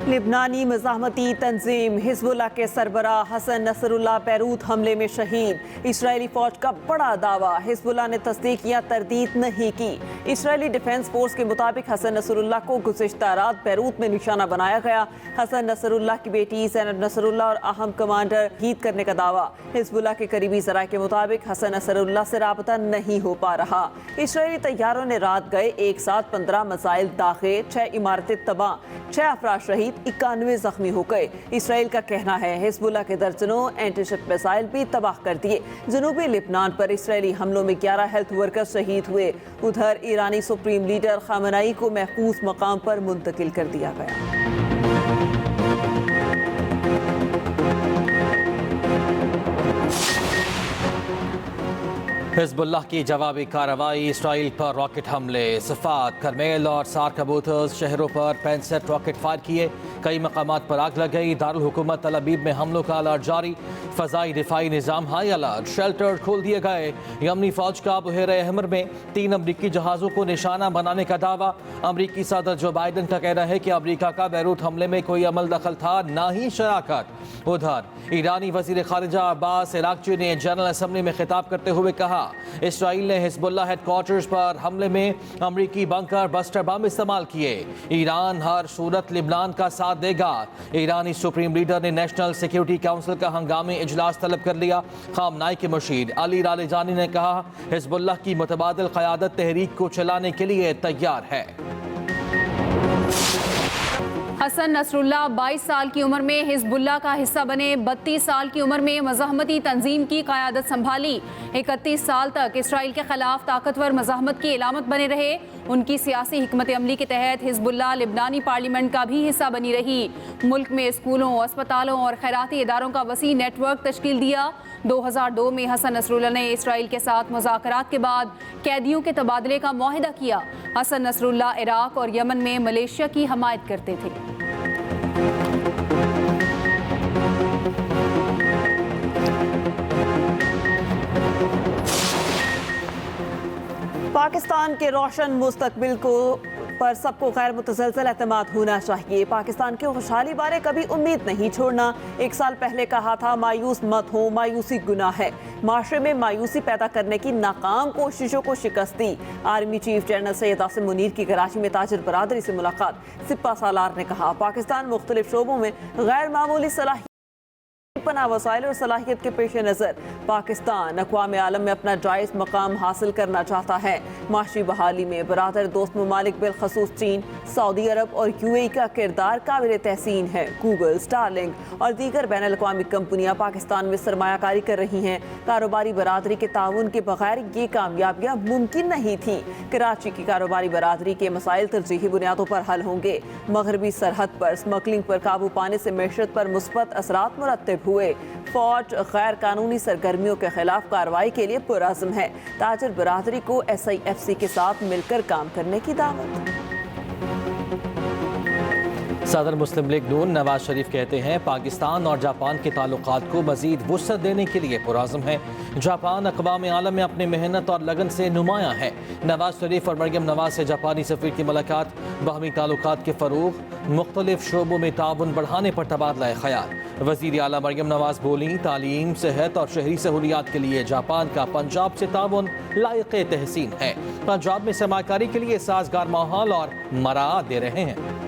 लिबनानी मज़ाहमती तंजीम Hezbollah के सरबराह Hasan Nasrallah Beirut हमले में शहीद। इजरायली फौज का बड़ा दावा, हिज़्बुल्लाह ने तस्दीक या तरदीद नहीं की। इजरायली डिफेंस फोर्स के मुताबिक हसन नसरुल्लाह को गुज़िश्ता रात बैरूत में निशाना बनाया गया। हसन नसरुल्लाह की बेटी ज़ैनब नसरुल्लाह और अहम कमांडर शहीद करने का दावा। हिज़्बुल्लाह के करीबी ज़राए के मुताबिक हसन नसरुल्लाह से राबता नहीं हो पा रहा। इजरायली तैयारों ने रात गए एक साथ 15 मिसाइल दागे, 6 इमारतें तबाह, 6 अफराद शहीद, 91 जख्मी हो गए। इसराइल का कहना है हिज़्बुल्लाह के दर्जनों एंटीशिप मिसाइल भी तबाह कर दिए। जनूबी लिबनान पर इसराइली हमलों में 11 हेल्थ वर्कर्स शहीद हुए। उधर ईरानी सुप्रीम लीडर खामनाई को महफूज मकाम पर मुंतकिल कर दिया गया। हिज़्बुल्लाह की जवाबी कार्रवाई, इसराइल पर रॉकेट हमले, सफ़ात, करमेल और सार कबूतर्स शहरों पर 65 रॉकेट फायर किए। कई मकामात पर आग लग गई। दारुल हुकूमत तल अबीब में हमलों का अलर्ट जारी। फ़ज़ाई दिफाई निज़ाम हाई अलर्ट, शेल्टर खोल दिए गए। यमनी फ़ौज का बहरे अहमर में 3 अमरीकी जहाज़ों को निशाना बनाने का दावा। अमरीकी सदर जो बाइडन का कहना है कि अमरीका का बैरूत हमले में कोई अमल दखल था, ना ही शराकत। उधर ईरानी वज़ीर ख़ारिजा अब्बास इराक़ची ने जनरल असम्बली में खिताब करते हुए कहा, इसराइल ने हिज़्बुल्लाह हेडक्वार्टर्स पर हमले में अमरीकी बंकर बस्टर बम इस्तेमाल किए। ईरान हर सूरत लिबनान का साथ देगा। ईरानी सुप्रीम लीडर ने नेशनल सिक्योरिटी काउंसिल का हंगामी इजलास तलब कर लिया। खामनाई के मुशीर अली रालेजानी ने कहा, हिज़्बुल्लाह की मुतबादिल क़यादत तहरीक को चलाने के लिए तैयार है। हसन नसरुल्लाह 22 साल की उम्र में हिज़्बुल्लाह का हिस्सा बने। 32 साल की उम्र में मज़ाहमती तंजीम की क़यादत संभाली। 31 साल तक इसराइल के खिलाफ ताकतवर मज़ाहमत की इलामत बने रहे। उनकी सियासी हिकमत अमली के तहत हिज़्बुल्लाह लिबनानी पार्लियामेंट का भी हिस्सा बनी रही। मुल्क में स्कूलों, अस्पतालों और खैराती इदारों का वसी नेटवर्क तश्कील दिया। 2002 में हसन नसरुल्लाह ने इसराइल के साथ मुज़ाकरात के बाद कैदियों के तबादले का मुआहिदा किया। हसन नसरुल्लाह इराक और यमन में मलेशिया की हमायत करते थे। पाकिस्तान के रोशन मुस्तकबिल को पर सबको गैर मुतज़लज़ल एतमाद होना चाहिए। पाकिस्तान की खुशहाली बारे कभी उम्मीद नहीं छोड़ना। 1 साल पहले कहा था मायूस मत हो, मायूसी गुनाह है। माशरे में मायूसी पैदा करने की नाकाम कोशिशों को शिकस्त दी। Army chief general Syed Asim Munir की कराची में ताजिर बरादरी से मुलाकात। सिपा सालार ने कहा, पाकिस्तान मुख्तलिफ शोबों में गैर मामूली सलाहियत पना वसाइल और सलाहियत के पेश नज़र पाकिस्तान अक़वाम आलम में अपना जायज़ मकाम हासिल करना चाहता है। माशी बहाली में बरादर दोस्त ममालिक बिलखसूस चीन, सऊदी अरब और UAE का किरदार काबिल तहसीन है। गूगल, स्टारलिंक और दीगर बैन अल-अक़वामी कंपनियाँ पाकिस्तान में सरमायाकारी कर रही हैं। कारोबारी बरादरी के ताउन के बगैर ये कामयाबियाँ मुमकिन नहीं थी। कराची की कारोबारी बरादरी के मसाइल तरजीही बुनियादों पर हल होंगे। मगरबी सरहद पर स्मगलिंग पर काबू पाने से मैशत पर मुस्बत असरात मुरत्तब हुए। फौज गैर कानूनी सरगर्मियों के खिलाफ कार्रवाई के लिए पुरअज़्म है। ताजिर बरादरी को SIFC के साथ मिलकर काम करने की दावत। सदर मुस्लिम लीग नून नवाज शरीफ कहते हैं, पाकिस्तान और जापान के ताल्लुकात को मजीद वुसअत देने के लिए पुरअज़्म है। जापान अक़वाम आलम में अपनी मेहनत और लगन से नुमायाँ है। नवाज शरीफ और मरियम नवाज से जापानी सफ़ीर की मुलाकात, बाहमी ताल्लुकात के फ़रोग़, मुख्तलिफ शोबों में ताउन बढ़ाने पर तबादला ख़याल। वज़ीर आला मरियम नवाज बोली, तालीम, सेहत और शहरी सहूलियात के लिए जापान का पंजाब से ताउन लायक़ तहसीन है। पंजाब में सरमाकारी के लिए साजगार माहौल और मराद दे रहे हैं।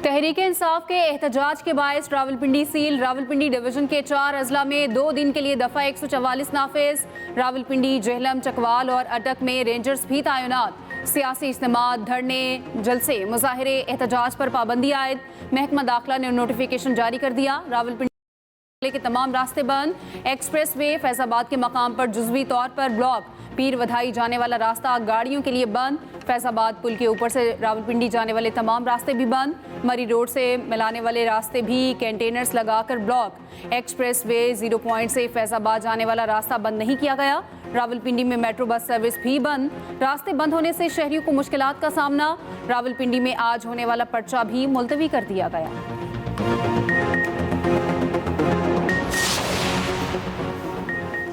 तहरीक इंसाफ के एहतजाज के बायस रावलपिंडी सील। रावलपिंडी डिवीजन के 4 अजला में 2 दिन के लिए दफ़ा 144 नाफिज। रावलपिंडी, जेहलम, चकवाल और अटक में रेंजर्स भी तैनात। सियासी इज्तिमात, धरने, जलसे, मुजाहिरे, एहतजाज पर पाबंदी आयद। महकमा दाखिला ने नोटिफिकेशन जारी कर दिया। रावलपिंडी के तमाम रास्ते बंद। एक्सप्रेस वे फैजाबाद के मकाम पर जुज़वी तौर पर ब्लॉक। पीर वधाई जाने वाला रास्ता गाड़ियों के लिए बंद। फैजाबाद पुल के ऊपर से रावलपिंडी जाने वाले तमाम रास्ते भी बंद। मरी रोड से मिलाने वाले रास्ते भी कंटेनर्स लगाकर ब्लॉक। एक्सप्रेस वे 0 पॉइंट से फैजाबाद जाने वाला रास्ता बंद नहीं किया गया। रावलपिंडी में मेट्रो बस सर्विस भी बंद। रास्ते बंद होने से शहरियों को मुश्किलात का सामना। रावलपिंडी में आज होने वाला पर्चा भी मुलतवी कर दिया गया।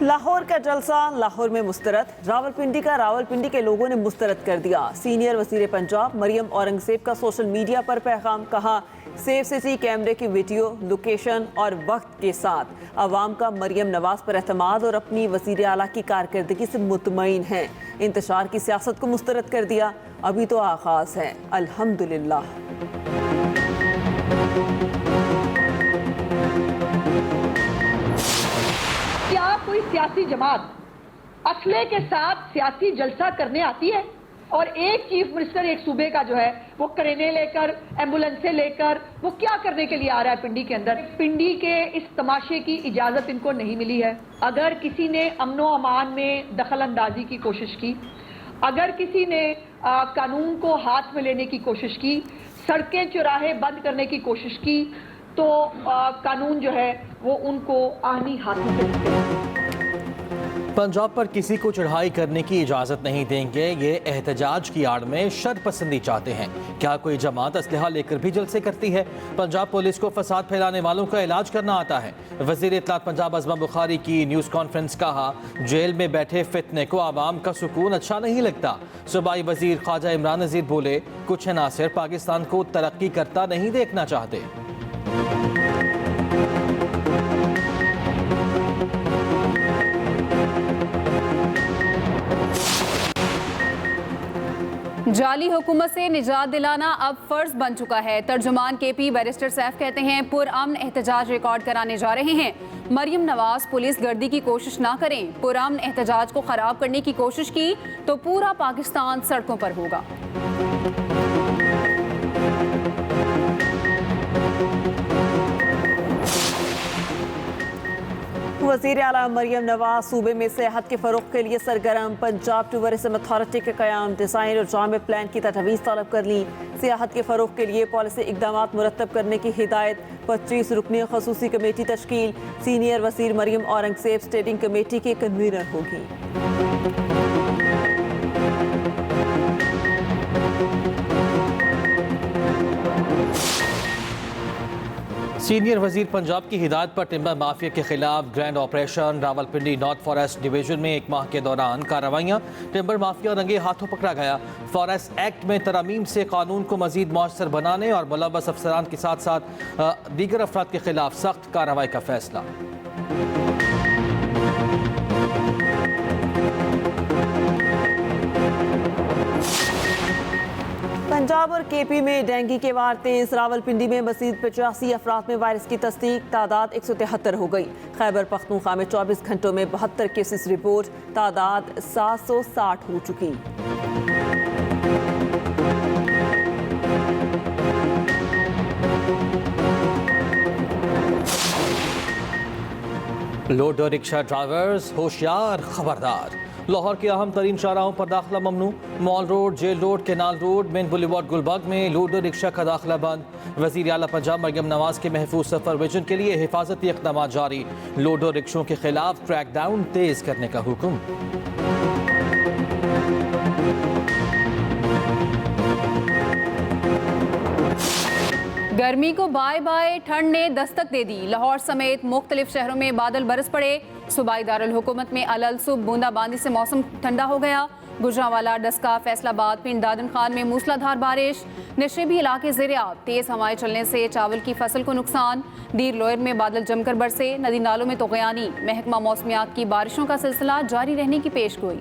लाहौर का जलसा लाहौर में मुस्तरद, रावलपिंडी का रावलपिंडी के लोगों ने मुस्तरद कर दिया। सीनियर वजीर पंजाब मरियम औरंगजेब का सोशल मीडिया पर पैगाम, कहा सेफ सिटी कैमरे की वीडियो, लोकेशन और वक्त के साथ अवाम का मरियम नवाज पर एतमाद और अपनी वजीर आला की कारकर्दगी से मुतमईन हैं। इंतशार की सियासत को मुस्तरद कर दिया, अभी तो आगाज है, अल्हम्दुलिल्लाह। क्या कोई सियासी जमात असले के साथ सियासी जलसा करने आती है? और एक चीफ मिनिस्टर एक सूबे का जो है वो करेने लेकर, एम्बुलेंसें लेकर, वो क्या करने के लिए आ रहा है पिंडी के अंदर? पिंडी के इस तमाशे की इजाजत इनको नहीं मिली है। अगर किसी ने अमनो अमान में दखल अंदाजी की कोशिश की, अगर किसी ने कानून को हाथ में लेने की कोशिश की, सड़कें चौराहे बंद करने की कोशिश की, तो कानून जो है वो उनको आनी हाथों से पंजाब पर किसी को चढ़ाई करने की इजाजत नहीं देंगे। ये एहतजाज की आड़ में शरपसंदी चाहते हैं। क्या कोई जमात असलहा लेकर भी जलसे करती है? पंजाब पुलिस को फसाद फैलाने वालों का इलाज करना आता है। वजीर इत्तलात पंजाब अज़मा बुखारी की न्यूज़ कॉन्फ्रेंस, कहा जेल में बैठे फितने को आवाम का सुकून अच्छा नहीं लगता। सूबाई वजीर ख्वाजा इमरान नज़ीर बोले, कुछ अनासिर पाकिस्तान को तरक्की करता नहीं देखना चाहते। जाली हुकूमत से निजात दिलाना अब फर्ज बन चुका है। तर्जुमान केपी बैरिस्टर सैफ कहते हैं, पुरअमन एहतजाज रिकॉर्ड कराने जा रहे हैं। मरियम नवाज पुलिस गर्दी की कोशिश ना करें। पुरअमन एहतजाज को खराब करने की कोशिश की तो पूरा पाकिस्तान सड़कों पर होगा। वज़ीर आला मरियम नवाज सूबे में सेहत के फ़रोग़ के लिए सरगर्म। पंजाब टूरिज्म अथॉरिटी के क़याम, डिज़ाइन और जामे प्लान की तजवीज़ तलब कर ली। सियाहत के फ़रोग़ के लिए पॉलिसी इक़दामात मुरतब करने की हिदायत। 25 रुकनी खसूसी कमेटी तश्कील। सीनियर वज़ीर मरियम औरंगजेब स्टेडिंग कमेटी की कन्वीनर होगी। सीनियर वजीर पंजाब की हिदायत पर टिम्बर माफिया के खिलाफ grand operation. Rawalpindi north forest division में एक माह के दौरान कार्रवाइयाँ। टिम्बर माफिया रंगे हाथों पकड़ा गया। फॉरेस्ट एक्ट में तरमीम से कानून को मजीद मौसर बनाने और मुलव्वस अफसरान के साथ साथ दीगर अफराद के खिलाफ सख्त कार्रवाई का फैसला। पंजाब और केपी में डेंगू के वार तेज। रावलपिंडी में मजीद 85 अफराद में वायरस की तस्दीक, तादाद 173 हो गई। खैबर पख्तूनख्वा में 24 घंटों में 72 केसेस रिपोर्ट, तादाद 760 हो चुकी। लोडो रिक्शा ड्राइवर्स होशियार, खबरदार। लाहौर के अहम तरीन शाहराहों पर दाखिला ममनू। Mall road, jail road, canal road, main boulevard Gulberg में लोडो रिक्शा का दाखिला बंद। वज़ीर आला पंजाब मरियम नवाज के महफूज सफर विजन के लिए हिफाजती इक़दाम जारी। लोडो रिक्शों के खिलाफ क्रैकडाउन तेज करने का हुक्म। गर्मी को बाय बाय, ठंड ने दस्तक दे दी। लाहौर समेत मुख्तलिफ शहरों में बादल बरस पड़े। सूबाई दारुल हुकूमत में अलल सुबह बूंदाबांदी से मौसम ठंडा हो गया। गुजरांवाला, डस्का, फैसलाबाद, पिंड दादन खान में मूसलाधार बारिश। नशेबी इलाके ज़ेर-ए-आब, तेज़ हवाएं चलने से चावल की फसल को नुकसान। दीर लोयर में बादल जमकर बरसे। नदी नालों में तोग़यानी। महकमा मौसमियात की बारिशों का सिलसिला जारी रहने की पेशगोई।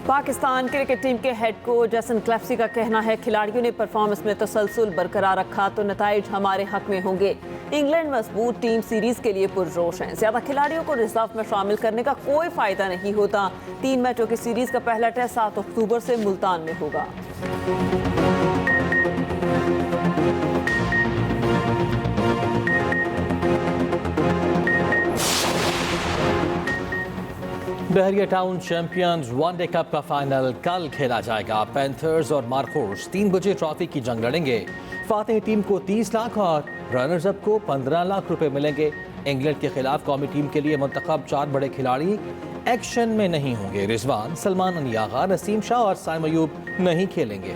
पाकिस्तान क्रिकेट टीम के हेड कोच जैसन क्लेफ्सी का कहना है, खिलाड़ियों ने परफॉर्मेंस में तसलसल बरकरार रखा तो नताइज हमारे हक में होंगे। इंग्लैंड मजबूत टीम सीरीज के लिए पुरजोश है। ज्यादा खिलाड़ियों को रिजर्व में शामिल करने का कोई फायदा नहीं होता। 3 मैचों की सीरीज का पहला टेस्ट 7 अक्टूबर से मुल्तान में होगा। बहरिया टाउन चैंपियंस वनडे कप का फाइनल कल खेला जाएगा। पैंथर्स और मार्कोर्स 3 बजे ट्रॉफी की जंग लड़ेंगे। फातेह टीम को 30 लाख और रनर्स अप को 15 लाख रुपए मिलेंगे। इंग्लैंड के खिलाफ कौमी टीम के लिए मुंतखब 4 बड़े खिलाड़ी एक्शन में नहीं होंगे। रिजवान, सलमान अली आगा, नसीम शाह और साइम अयूब नहीं खेलेंगे।